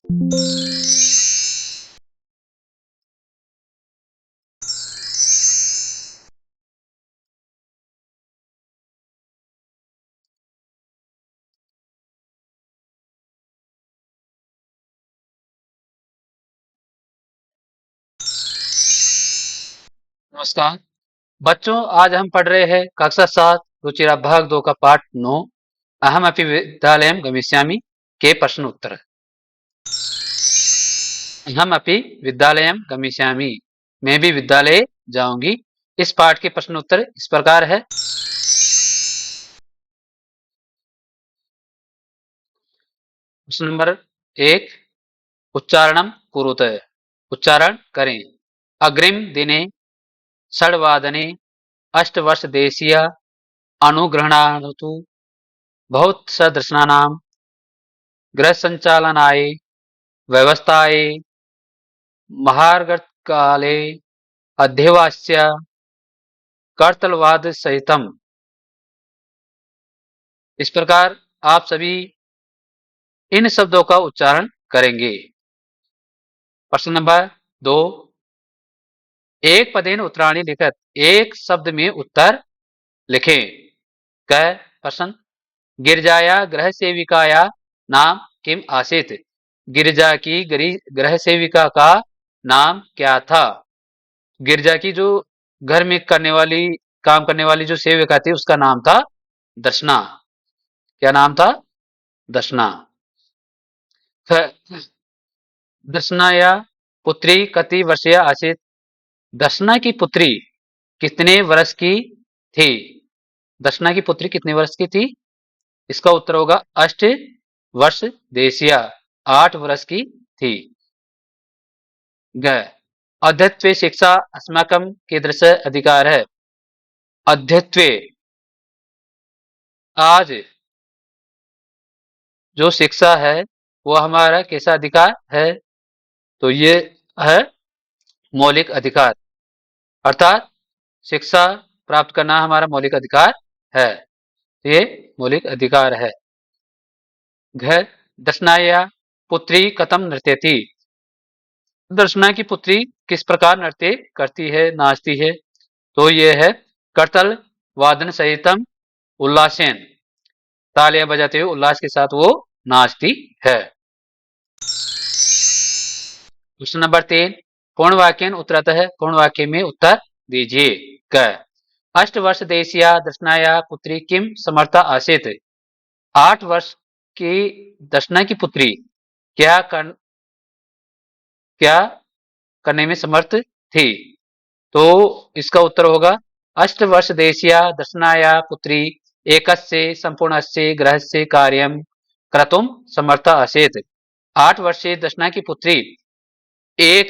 नमस्कार बच्चों, आज हम पढ़ रहे हैं कक्षा 7 रुचिरा भाग 2 का पाठ 9 अहम अपि विद्यालयम गमिष्यामि के प्रश्न उत्तर। अहम अपि विद्यालयम गमिष्यामि, मैं भी विद्यालय जाऊंगी। इस पाठ के प्रश्न उत्तर इस प्रकार है। प्रश्न नंबर 1, उच्चारणम कुरुत, उच्चारण करें। अग्रिम दिने षड्वादने अष्टवर्षदेशीय अनुग्रहणातु बहुत सदृशनानां गृहसञ्चालनाय व्यवस्थायै महार्घकाले अध्येवास्य करतलवाद सहितम। इस प्रकार आप सभी इन शब्दों का उच्चारण करेंगे। प्रश्न नंबर 2, एक पदेन उत्तराणि लिखत, एक शब्द में उत्तर लिखें। क प्रश्न, गिरजाया गृह सेविकाया नाम किम आसीत, गिरजा की गृह सेविका का नाम क्या था। गिरजा की जो घर में काम करने वाली जो सेविका थी उसका नाम था दर्शना। क्या नाम था? दर्शना। दर्शनाया पुत्री कति वर्षीय आसीत, दर्शना की पुत्री कितने वर्ष की थी। दर्शना की पुत्री कितने वर्ष की थी? इसका उत्तर होगा 8 वर्ष देशिया, 8 वर्ष की थी। ग अध्यत्वे शिक्षा अस्माकं कीदृश अधिकार है। अध्यत्वे आज जो शिक्षा है वो हमारा कैसा अधिकार है, तो ये है मौलिक अधिकार, अर्थात शिक्षा प्राप्त करना हमारा मौलिक अधिकार है। ये मौलिक अधिकार है। घ दर्शनाया पुत्री कथम नृत्यति, दर्शना की पुत्री किस प्रकार नृत्य करती है, नाचती है, तो ये है करतल वादन सहितम उल्लासेन, तालियां बजाते हुए उल्लास के साथ वो नाचती है। प्रश्न नंबर 3, पूर्ण वाक्य उत्तरतः, पूर्ण वाक्य में उत्तर दीजिए। क अष्ट वर्ष देशिया दर्शनाया पुत्री किम समर्था आसीत, 8 वर्ष की दर्शना की पुत्री क्या करने में समर्थ थी, तो इसका उत्तर होगा अष्ट वर्ष देशिया दर्शनाया पुत्री एकस्य संपूर्णस्य गृहस्य कार्यं कर्तुं समर्था आसीत्। 8 वर्षीय दर्शना की पुत्री एक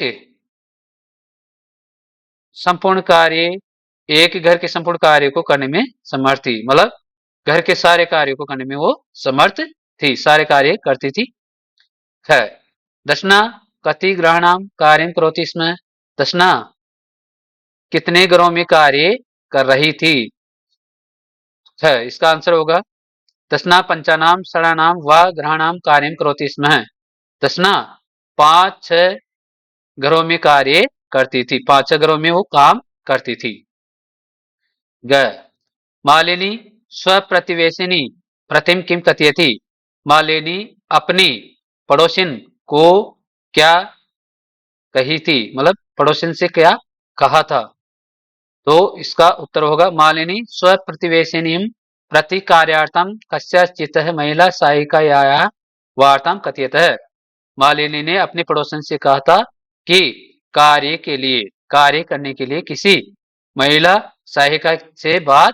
संपूर्ण कार्य, एक घर के संपूर्ण कार्य को करने में समर्थ थी, मतलब घर के सारे कार्यों को करने में वो समर्थ थी, सारे कार्य करती थी। है दर्शना कति ग्रहाणां कार्यं करोति स्म, दर्शना कितने घरों में कार्य कर रही थी। है इसका आंसर होगा दशना पंचानाम षडानाम व ग्रहाणाम कार्यं करोति स्म, दशना 5-6 घरों में कार्य करती थी, 5-6 घरों में वो काम करती थी। ग मालिनी स्वप्रतिवेशिनी प्रतिम किम कथयति, मालिनी अपनी पड़ोसिन को क्या कही थी, मतलब पड़ोसिन से क्या कहा था, तो इसका उत्तर होगा मालिनी स्वप्रतिवेशिनीं प्रति कार्यार्थं कस्यचित् महिला सहायिकायाः वार्तां कथयतः, मालिनी ने अपने पड़ोसन से कहा था कि कार्य करने के लिए किसी महिला सहायिका से बात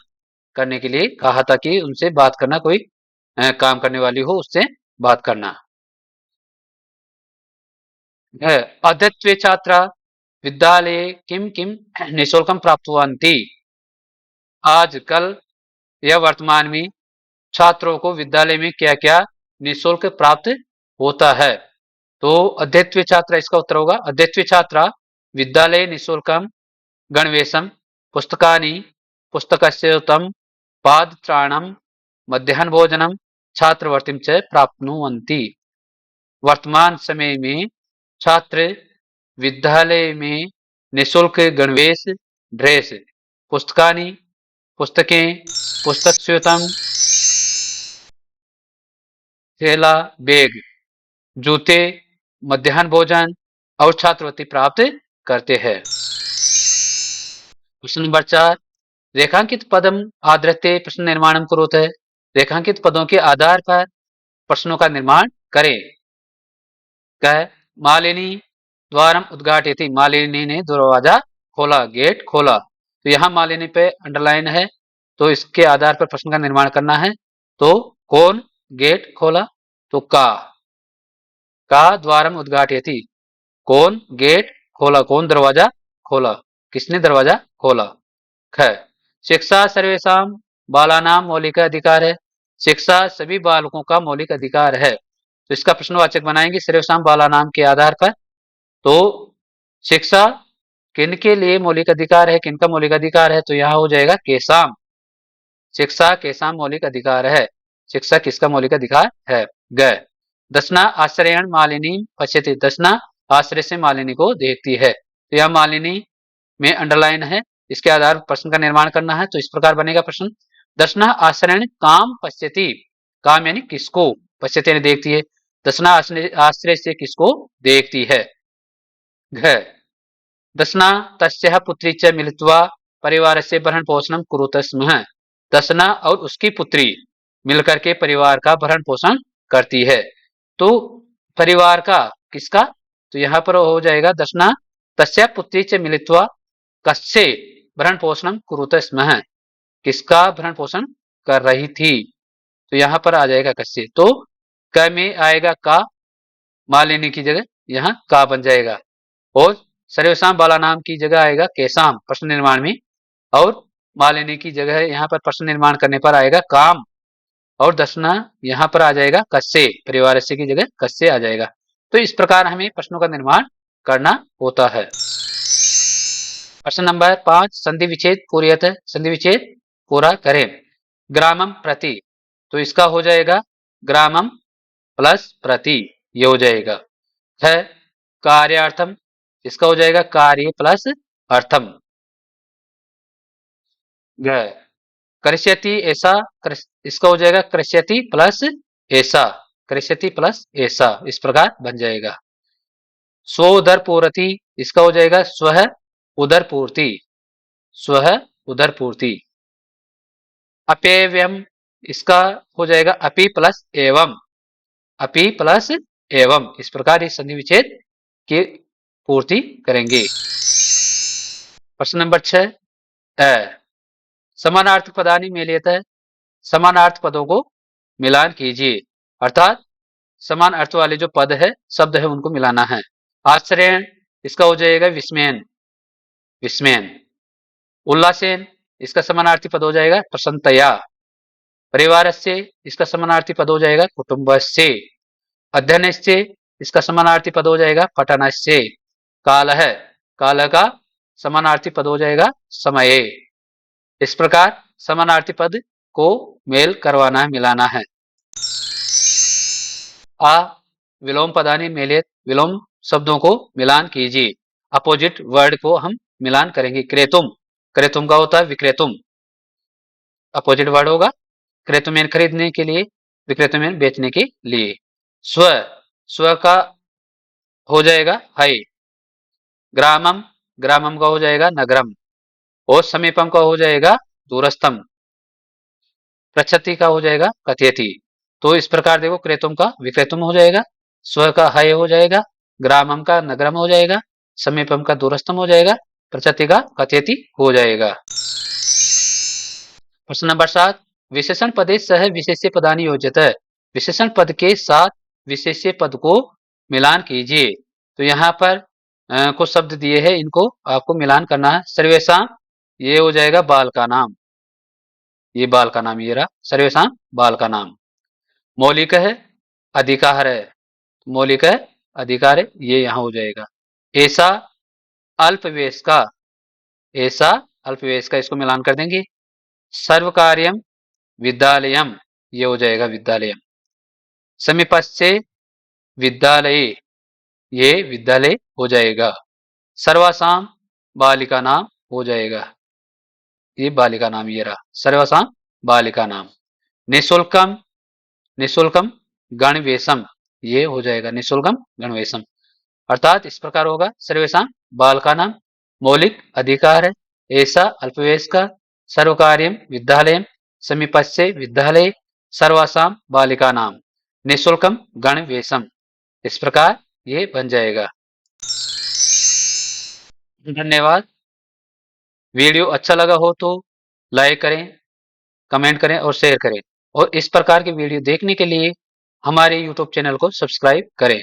करने के लिए कहा था, कि उनसे बात करना, कोई काम करने वाली हो उससे बात करना है। अद्यत्वे छात्रा विद्यालये किम किम निःशुल्कं प्राप्तवन्ति, आजकल या वर्तमान में छात्रों को विद्यालय में क्या क्या निःशुल्क प्राप्त होता है, तो अद्यत्वे छात्रा इसका उत्तर होगा अद्यत्वे छात्रा विद्यालय निःशुल्कं गणवेशं पुस्तकानि पुस्तकस्योतं पादत्राणं मध्याह्न भोजनं छात्रवृत्तिं च प्राप्नुवन्ति। वर्तमान समय में छात्र विद्यालय में निःशुल्क गणवेश, ड्रेस, पुस्तकानि, पुस्तकें, पुस्तक स्यूतम, थैला, बैग, जूते, मध्याह्न भोजन और छात्रवृत्ति प्राप्त करते हैं। प्रश्न नंबर 4, रेखांकित पदम आधृत्य प्रश्न निर्माणम कुरुत है। रेखांकित पदों के आधार पर प्रश्नों का निर्माण करें। क्या है? मालिनी द्वारम उद्घाटयति, मालिनी ने दरवाजा खोला, गेट खोला। तो यहाँ मालिनी पे अंडरलाइन है, तो इसके आधार पर प्रश्न का निर्माण करना है। तो कौन गेट खोला? तो का द्वारम उद्घाटयति, कौन गेट खोला, कौन दरवाजा खोला, किसने दरवाजा खोला। ख, शिक्षा सर्वेशा बालानाम मौलिक अधिकार है। शिक्षा सभी बालकों का मौलिक अधिकार है। तो इसका प्रश्नवाचक बनाएंगे सर्वेशम बालानाम के आधार पर। तो शिक्षा किनके लिए मौलिक अधिकार है, किनका मौलिक अधिकार है? तो यहाँ हो जाएगा केसाम, शिक्षा केसाम मौलिक अधिकार है। शिक्षा किसका मौलिक अधिकार है? ग, दसना आश्रयण मालिनी पश्यति, दसना आश्रय से मालिनी को देखती है। तो यह मालिनी में अंडरलाइन है, इसके आधार पर प्रश्न का निर्माण करना है। तो इस प्रकार बनेगा प्रश्न, दसना आश्रयण काम पश्यति, काम यानी किसको, पश्यति यानी देखती है, दसना आश्रय से किसको देखती है। घ, दसना तस्यः पुत्री च मिलित्वा परिवारस्य भरण पोषणं कुरुत स्म, दसना और उसकी पुत्री मिलकर के परिवार का भरण पोषण करती है। तो परिवार का किसका? तो यहाँ पर हो जाएगा दसना तस्या पुत्री च मिलित्वा कस्य भरण पोषणं कुरुत स्म, किसका भरण पोषण कर रही थी। तो यहाँ पर आ जाएगा कस्य। तो क में आएगा का, मालिनी की जगह यहाँ का बन जाएगा, और सर्वेशम बालानाम की जगह आएगा केसाम प्रश्न निर्माण में, और मालिनी की जगह यहाँ पर प्रश्न निर्माण करने पर आएगा काम, और दसना यहाँ पर आ जाएगा कस्य, परिवार से की जगह कस्य आ जाएगा। तो इस प्रकार हमें प्रश्नों का निर्माण करना होता है। प्रश्न नंबर 5, संधि विच्छेद पूर्यत, संधि विच्छेद पूरा करें। ग्रामम प्रति, तो इसका हो जाएगा ग्रामम प्लस प्रति, ये हो जाएगा। है कार्यार्थम, इसका हो जाएगा कार्य प्लस अर्थम। करिष्यति ऐसा, इसका हो जाएगा करिष्यति प्लस ऐसा, करिष्यति प्लस ऐसा, इस प्रकार बन जाएगा। स्व उदर पूर्ति, इसका हो जाएगा स्व उदर पूर्ति, स्व उदर पूर्ति। अपेव्यम, इसका हो जाएगा अपि प्लस एवं, अपि प्लस एवं, इस प्रकार इस संधि विच्छेद की पूर्ति करेंगे। प्रश्न नंबर 6, समानार्थक पदानि मेलयत, समानार्थ पदों को मिलान कीजिए, अर्थात समान अर्थ वाले जो पद है, शब्द है, उनको मिलाना है। आश्रयण, इसका हो जाएगा विस्मयन, विस्मयन। उल्लासेन, इसका समानार्थी पद हो जाएगा प्रसन्नतया। परिवारस्य, इसका समानार्थी पद हो जाएगा कुटुंबस्य। अध्ययनस्य, इसका समानार्थी पद हो जाएगा पठनस्य। कालः, काल का समानार्थी पद हो जाएगा समये। इस प्रकार समानार्थी पद को मेल करवाना है, मिलाना है। आ विलोम पदानि मेलित, विलोम शब्दों को मिलान कीजिए, अपोजिट वर्ड को हम मिलान करेंगे। क्रेतुम, क्रेतुम का होता है विक्रेतुम, अपोजिट वर्ड होगा। क्रेतुमेन खरीदने के लिए, विक्रेतुमेन बेचने के लिए। स्व, स्व का हो जाएगा है। ग्रामम, ग्रामम का हो जाएगा नगरम, और समीपम का हो जाएगा दूरस्थम। प्रच्छति का हो जाएगा कथयति। तो इस प्रकार देखो, क्रेतुम का विक्रेतुम हो जाएगा, स्व का हय हो जाएगा, ग्रामम का नगरम हो जाएगा, समीपम का दूरस्थम हो जाएगा, प्रच्छति का कथयति हो जाएगा। प्रश्न नंबर 7, विशेषण पदे सह विशेष्य पदानि योज्यत, विशेषण पद के साथ विशेष्य पद को मिलान कीजिए। तो यहाँ पर कुछ शब्द दिए हैं, इनको आपको मिलान करना है। सर्वेशा, ये हो जाएगा बाल का नाम, ये बाल का नाम, ये रहा सर्वेशा बाल का नाम। मौलिक है, अधिकार है, मौलिक है, अधिकार है, ये यहाँ हो जाएगा। ऐसा अल्पवेश का, ऐसा अल्पवेश का, इसको मिलान कर देंगे। सर्वकार्यम विद्यालयम, ये हो जाएगा विद्यालयम। समीपस्य विद्यालये, ये विद्यालय हो जाएगा। सर्वासाम बालिका नाम हो जाएगा, ये बालिका नाम ये रहा, सर्वासाम बालिका नाम। निशुल्कम, निशुल्कम गणवेशम, ये हो जाएगा निशुल्कम गणवेशम। अर्थात इस प्रकार होगा, सर्वेशा बालका नाम मौलिक अधिकार है, ऐसा अल्पवयस का, सर्वकार्यम विद्यालय, समीपस्य विद्यालय, सर्वासाम बालिका नाम, निशुल्कम गणवेशम। इस प्रकार ये बन जाएगा। धन्यवाद। वीडियो अच्छा लगा हो तो लाइक करें, कमेंट करें और शेयर करें, और इस प्रकार की वीडियो देखने के लिए हमारे YouTube चैनल को सब्सक्राइब करें।